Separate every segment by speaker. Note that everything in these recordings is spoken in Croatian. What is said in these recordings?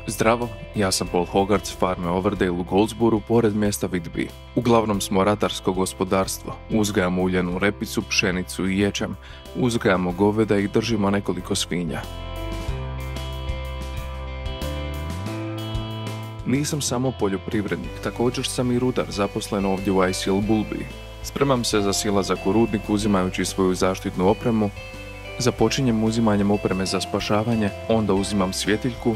Speaker 1: Zdravo, ja sam Paul Hogarth s farme Overdale u Goldsboroughu pored mjesta Whitby. Uglavnom smo ratarsko gospodarstvo, uzgajamo uljanu repicu, pšenicu i ječam, uzgajamo goveda i držimo nekoliko svinja. Nisam samo poljoprivrednik, također sam i rudar zaposlen ovdje u ICL Bulby. Spremam se za silazak u rudnik uzimajući svoju zaštitnu opremu, započinjem uzimanjem opreme za spašavanje, onda uzimam svjetiljku.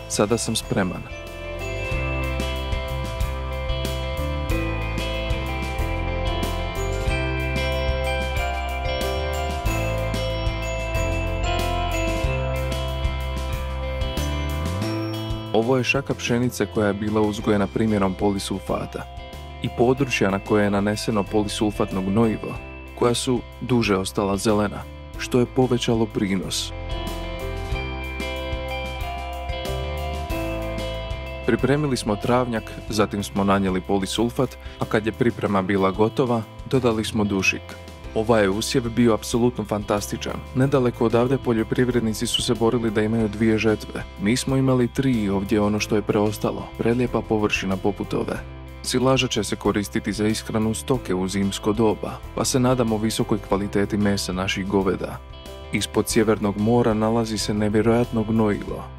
Speaker 1: Sada sam spreman. Ovo je šaka pšenice koja je bila uzgojena primjerom polisulfata i područja na koje je naneseno polisulfatno gnojivo, koja su duže ostala zelena, što je povećalo prinos. Pripremili smo travnjak, zatim smo nanijeli polisulfat, a kad je priprema bila gotova, dodali smo dušik. Ovaj je usjev bio apsolutno fantastičan. Nedaleko odavde poljoprivrednici su se borili da imaju 2 žetve. Mi smo imali 3 ovdje ono što je preostalo, prelijepa površina poput ove. Silaža će se koristiti za ishranu stoke u zimsko doba, pa se nadamo visokoj kvaliteti mesa naših goveda. Ispod Sjevernog mora nalazi se nevjerojatno gnojivo.